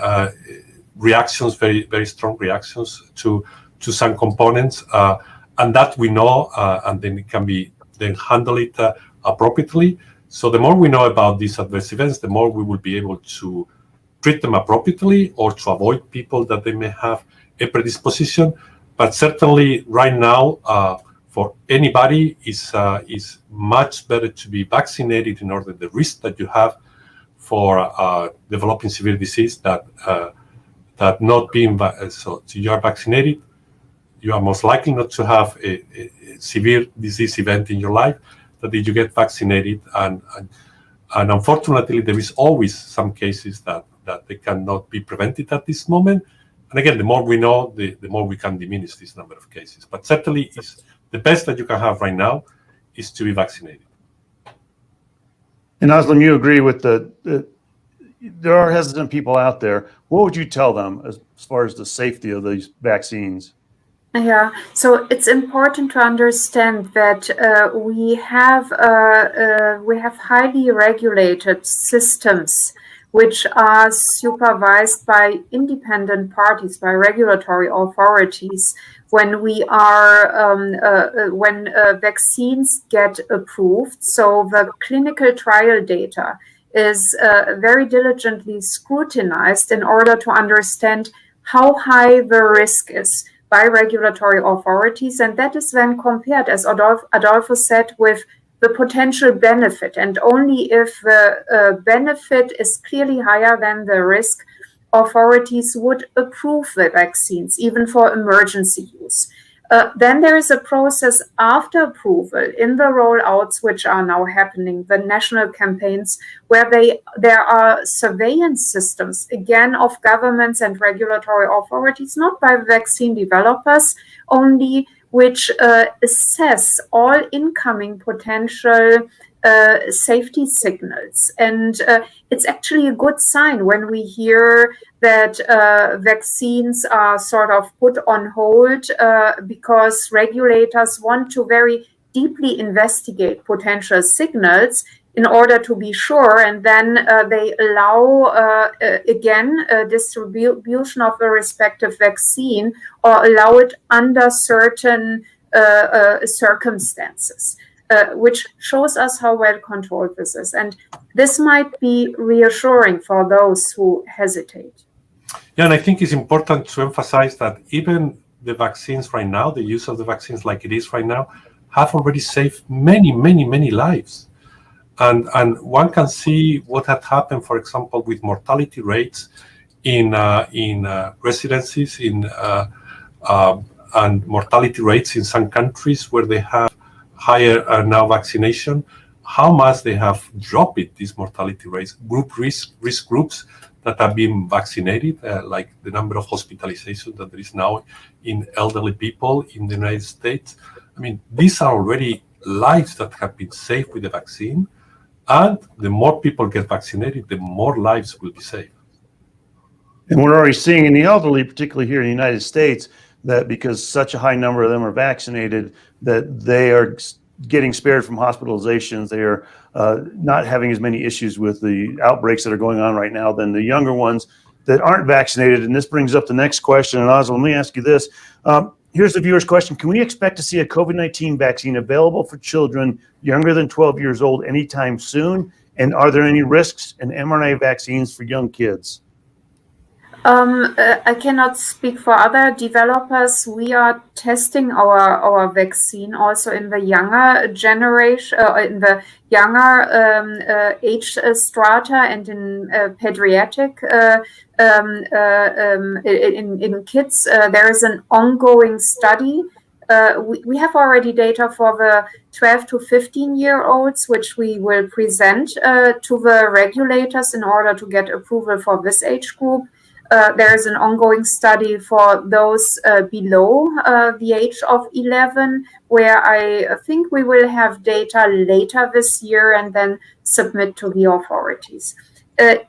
reactions, very, very strong reactions to some components, and that we know, and then it can be then handle it appropriately. So the more we know about these adverse events, the more we will be able to treat them appropriately or to avoid people that they may have a predisposition. But certainly right now, for anybody, is much better to be vaccinated in order the risk that you have for developing severe disease that not being so you are vaccinated, you are most likely not to have a severe disease event in your life that you get vaccinated, and unfortunately there is always some cases that they cannot be prevented at this moment. And again, the more we know, the more we can diminish this number of cases. But certainly, it's the best that you can have right now is to be vaccinated. And Özlem, you agree with there are hesitant people out there. What would you tell them as far as the safety of these vaccines? Yeah, so it's important to understand that we have highly regulated systems which are supervised by independent parties, by regulatory authorities. When vaccines get approved, so the clinical trial data is very diligently scrutinized in order to understand how high the risk is. by regulatory authorities. And that is then compared, as Adolfo said, with the potential benefit. And only if the benefit is clearly higher than the risk, authorities would approve the vaccines, even for emergency use. Then there is a process after approval in the rollouts, which are now happening, the national campaigns, where there are surveillance systems, again, of governments and regulatory authorities, not by vaccine developers only, which assess all incoming potential safety signals. And it's actually a good sign when we hear that vaccines are sort of put on hold because regulators want to very deeply investigate potential signals in order to be sure, and then they allow, again, distribution of the respective vaccine or allow it under certain circumstances. Which shows us how well controlled this is. And this might be reassuring for those who hesitate. Yeah, and I think it's important to emphasize that even the vaccines right now, the use of the vaccines like it is right now, have already saved many, many, many lives. And one can see what had happened, for example, with mortality rates in residencies and mortality rates in some countries where they have higher now vaccination, how much they have dropped these mortality rates. Risk groups that have been vaccinated, like the number of hospitalizations that there is now in elderly people in the United States. I mean, these are already lives that have been saved with the vaccine, and the more people get vaccinated, the more lives will be saved. And we're already seeing in the elderly, particularly here in the United States, that because such a high number of them are vaccinated, that they are getting spared from hospitalizations. They are not having as many issues with the outbreaks that are going on right now than the younger ones that aren't vaccinated. And this brings up the next question. And Özlem, let me ask you this. Here's the viewer's question. Can we expect to see a COVID-19 vaccine available for children younger than 12 years old anytime soon? And are there any risks in mRNA vaccines for young kids? I cannot speak for other developers. We are testing our vaccine also in the younger generation, in the younger age strata, and in pediatric, in kids. There is an ongoing study. We have already data for the 12 to 15-year-olds, which we will present to the regulators in order to get approval for this age group. There is an ongoing study for those below the age of 11, where I think we will have data later this year and then submit to the authorities.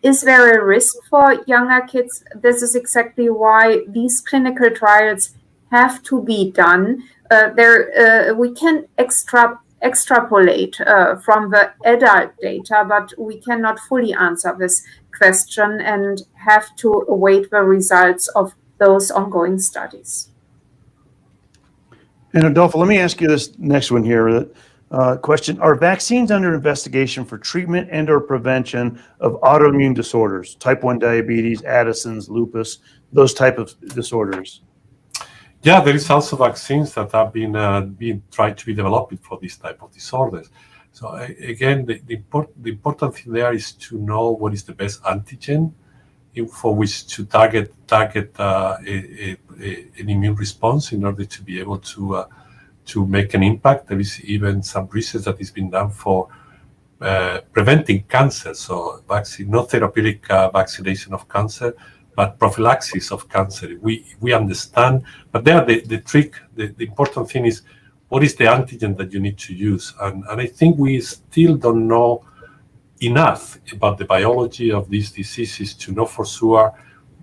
Is there a risk for younger kids? This is exactly why these clinical trials have to be done. We can extrapolate from the adult data, but we cannot fully answer this question and have to await the results of those ongoing studies. And Adolfo, let me ask you this next one here. Question: are vaccines under investigation for treatment and or prevention of autoimmune disorders, type 1 diabetes, Addison's, lupus, those type of disorders? Yeah, there is also vaccines that have been tried to be developed for this type of disorders. So again, the important thing there is to know what is the best antigen for which to target an immune response in order to be able to make an impact. There is even some research that has been done for preventing cancer. So not therapeutic vaccination of cancer, but prophylaxis of cancer. We understand, but there the trick, the important thing is, what is the antigen that you need to use? And I think we still don't know enough about the biology of these diseases to know for sure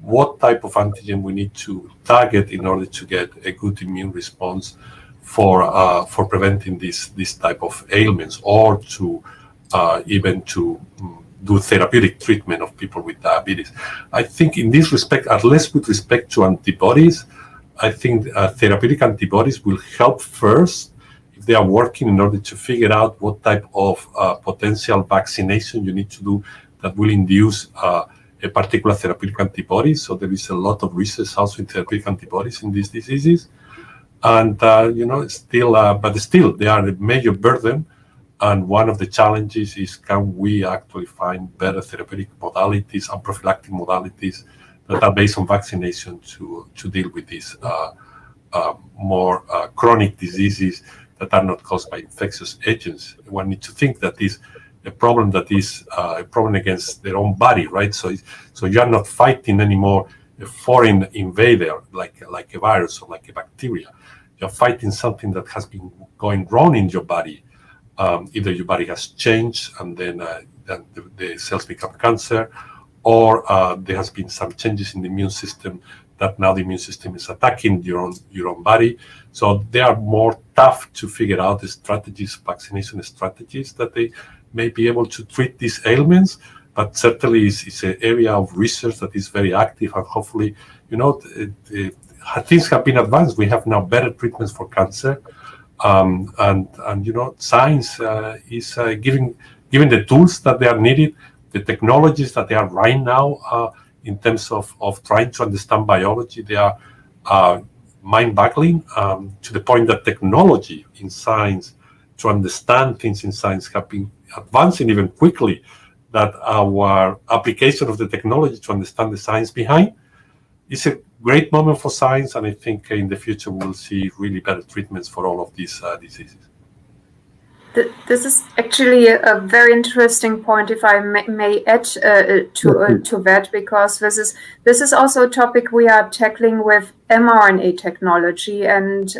what type of antigen we need to target in order to get a good immune response for preventing this type of ailments, or to even to do therapeutic treatment of people with diabetes. I think in this respect, at least with respect to antibodies, I think therapeutic antibodies will help first if they are working in order to figure out what type of potential vaccination you need to do that will induce a particular therapeutic antibody. So there is a lot of research also in therapeutic antibodies in these diseases. And, but still, they are a major burden. And one of the challenges is, can we actually find better therapeutic modalities and prophylactic modalities that are based on vaccination to deal with these more chronic diseases that are not caused by infectious agents? One needs to think that is a problem against their own body, right? So you are not fighting anymore a foreign invader like a virus or like a bacteria. You're fighting something that has been going wrong in your body. Either your body has changed and then the cells become cancer, or there has been some changes in the immune system that now the immune system is attacking your own body. So they are more tough to figure out the strategies, vaccination strategies that they may be able to treat these ailments. But certainly it's an area of research that is very active, and hopefully, things have been advanced. We have now better treatments for cancer. Science is giving the tools that they are needed, the technologies that they are right now in terms of trying to understand biology. They are mind-boggling to the point that technology in science, to understand things in science, have been advancing even quickly, that our application of the technology to understand the science behind is a great moment for science, and I think in the future we'll see really better treatments for all of these diseases. This is actually a very interesting point, if I may add to that, because this is also a topic we are tackling with mRNA technology, and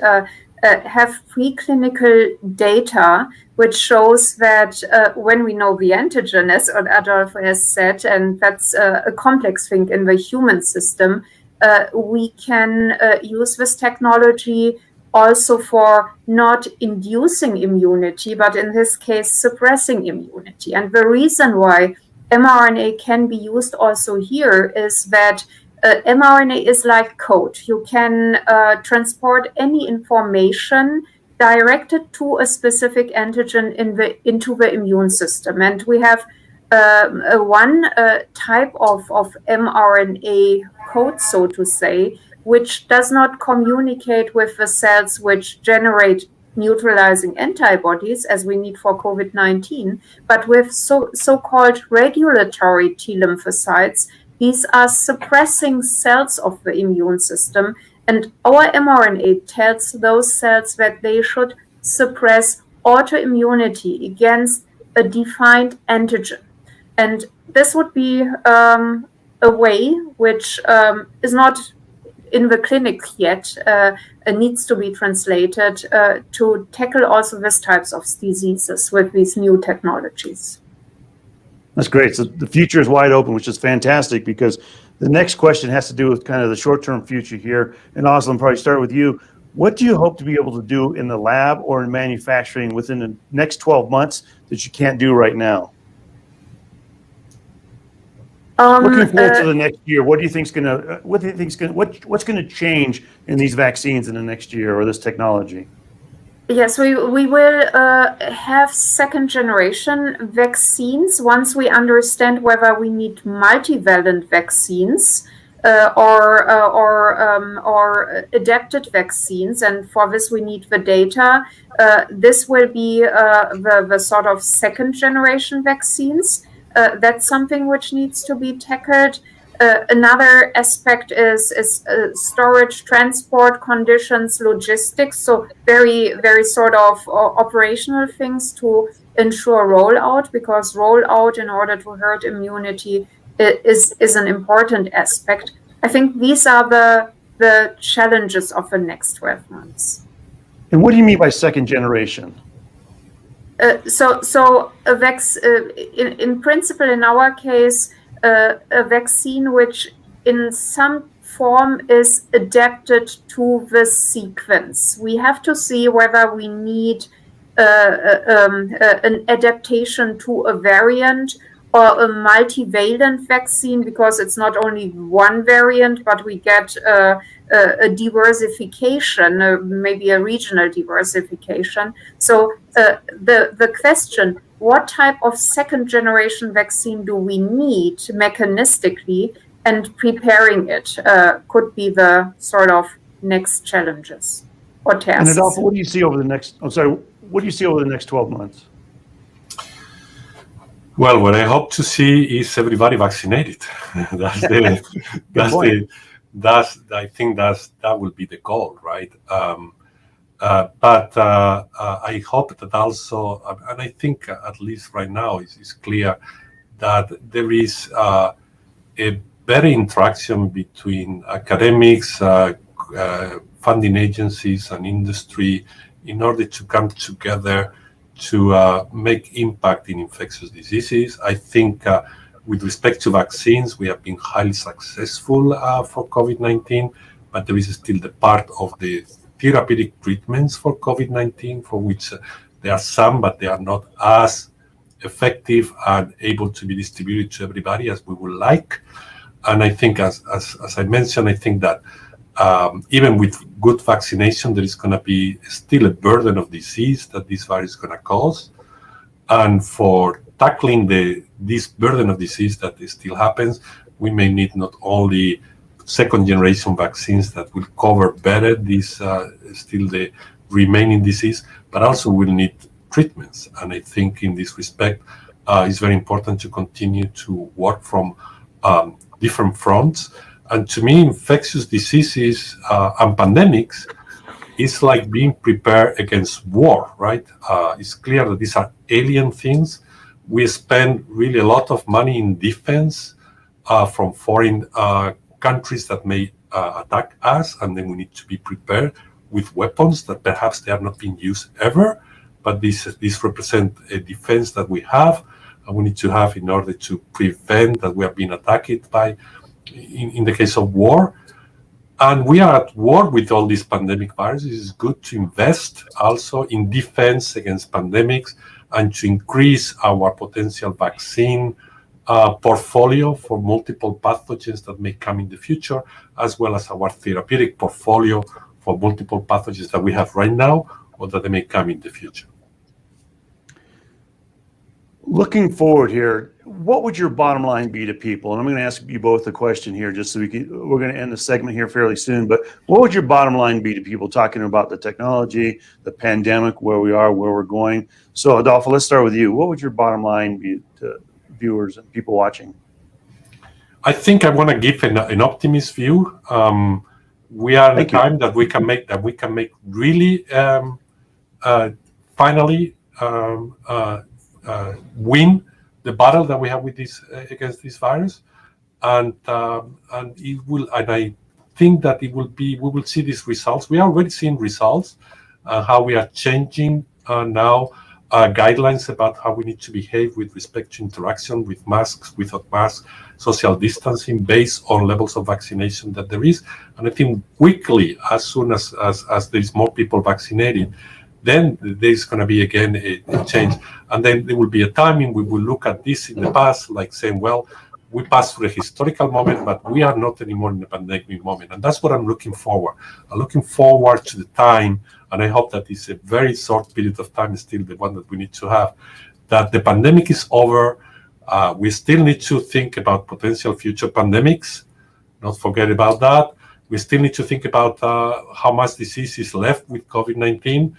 have preclinical data which shows that when we know the antigen, as Adolfo has said, and that's a complex thing in the human system, we can use this technology also for not inducing immunity, but in this case, suppressing immunity. And the reason why mRNA can be used also here is that mRNA is like code. You can transport any information directed to a specific antigen into the immune system. And we have one type of mRNA code, so to say, which does not communicate with the cells which generate neutralizing antibodies, as we need for COVID-19, but with so-called regulatory T lymphocytes. These are suppressing cells of the immune system, and our mRNA tells those cells that they should suppress autoimmunity against a defined antigen. And this would be a way which is not in the clinic yet, needs to be translated to tackle also these types of diseases with these new technologies. That's great. So the future is wide open, which is fantastic, because the next question has to do with kind of the short-term future here. And Özlem, probably start with you. What do you hope to be able to do in the lab or in manufacturing within the next 12 months that you can't do right now? Looking forward to the next year, what do you think's gonna? What's gonna change in these vaccines in the next year, or this technology? Yes, we will have second generation vaccines once we understand whether we need multivalent vaccines or adapted vaccines, and for this we need the data. This will be the sort of second generation vaccines. That's something which needs to be tackled. Another aspect is storage, transport conditions, logistics. So very, very sort of operational things to ensure rollout, because rollout in order to herd immunity is an important aspect. I think these are the challenges of the next 12 months. And what do you mean by second generation? So in principle, in our case, a vaccine which in some form is adapted to the sequence. We have to see whether we need an adaptation to a variant, or a multivalent vaccine, because it's not only one variant, but we get a diversification, maybe a regional diversification. So the question, what type of second generation vaccine do we need mechanistically, and preparing it could be the sort of next challenges or tasks. And Adolfo, what do you see over the next, what do you see over the next 12 months? Well, what I hope to see is everybody vaccinated. I think that will be the goal, right? But I hope that also, and I think at least right now it's clear that there is a better interaction between academics, funding agencies, and industry in order to come together to make impact in infectious diseases. I think with respect to vaccines, we have been highly successful for COVID-19, but there is still the part of the therapeutic treatments for COVID-19 for which there are some, but they are not as effective and able to be distributed to everybody as we would like. And I think, as I mentioned, I think that even with good vaccination, there is going to be still a burden of disease that this virus is going to cause. And for tackling this burden of disease that still happens, we may need not only second generation vaccines that will cover better this still the remaining disease, but also we'll need treatments. And I think in this respect, it's very important to continue to work from different fronts. And to me, infectious diseases and pandemics is like being prepared against war, right? It's clear that these are alien things. We spend really a lot of money in defense from foreign countries that may attack us, and then we need to be prepared with weapons that perhaps they are not being used ever, but this represent a defense that we have, and we need to have in order to prevent that we are being attacked by, in the case of war. And we are at war with all these pandemic viruses. It's good to invest also in defense against pandemics and to increase our potential vaccine portfolio for multiple pathogens that may come in the future, as well as our therapeutic portfolio for multiple pathogens that we have right now or that they may come in the future. Looking forward here, what would your bottom line be to people? And I'm going to ask you both a question here, just so we're going to end the segment here fairly soon. But what would your bottom line be to people talking about the technology, the pandemic, where we are, where we're going? So Adolfo, let's start with you. What would your bottom line be to viewers and people watching? I think I want to give an optimist view. We are in a time that we can make really finally win the battle that we have with this against this virus, and it will. And I think that it will be. We will see these results. We are already seeing results, how we are changing now guidelines about how we need to behave with respect to interaction with masks, without masks, social distancing based on levels of vaccination that there is. And I think quickly, as soon as there is more people vaccinated, then there's going to be again a change. And then there will be a timing we will look at this in the past, like saying, well, we passed through a historical moment, but we are not anymore in the pandemic moment. And that's what I'm looking forward. I'm looking forward to the time, and I hope that it's a very short period of time, still the one that we need to have, that the pandemic is over. We still need to think about potential future pandemics. Don't forget about that. We still need to think about how much disease is left with COVID-19.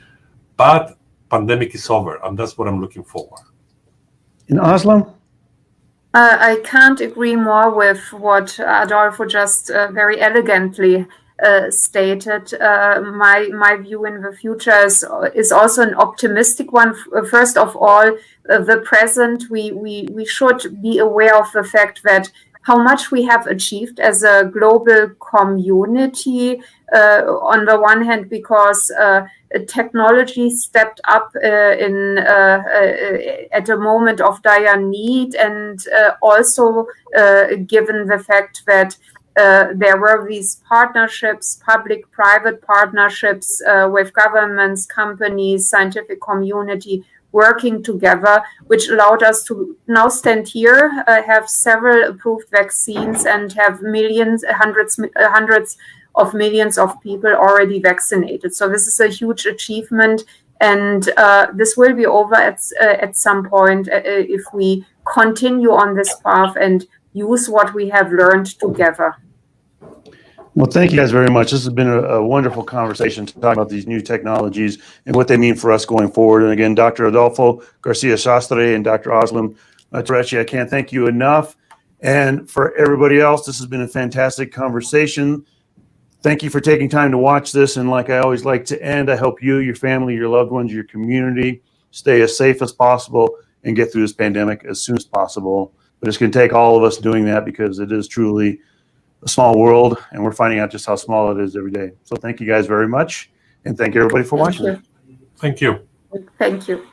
But pandemic is over, and that's what I'm looking forward. In Özlem? I can't agree more with what Adolfo just very elegantly stated. My view in the future is also an optimistic one. First of all, the present, we should be aware of the fact that how much we have achieved as a global community, on the one hand, because technology stepped up at a moment of dire need, and also given the fact that there were these partnerships, public-private partnerships with governments, companies, scientific community, working together, which allowed us to now stand here, have several approved vaccines, and have millions, hundreds of millions of people already vaccinated. So this is a huge achievement, and this will be over at some point if we continue on this path and use what we have learned together. Well, thank you guys very much. This has been a wonderful conversation to talk about these new technologies and what they mean for us going forward. And again, Dr. Adolfo García-Sastre and Dr. Özlem Türeci, I can't thank you enough. And for everybody else, this has been a fantastic conversation. Thank you for taking time to watch this. And like I always like to end, I hope you, your family, your loved ones, your community stay as safe as possible and get through this pandemic as soon as possible. But it's going to take all of us doing that, because it is truly a small world, and we're finding out just how small it is every day. So thank you guys very much, and thank you everybody for watching. Thank you. Thank you.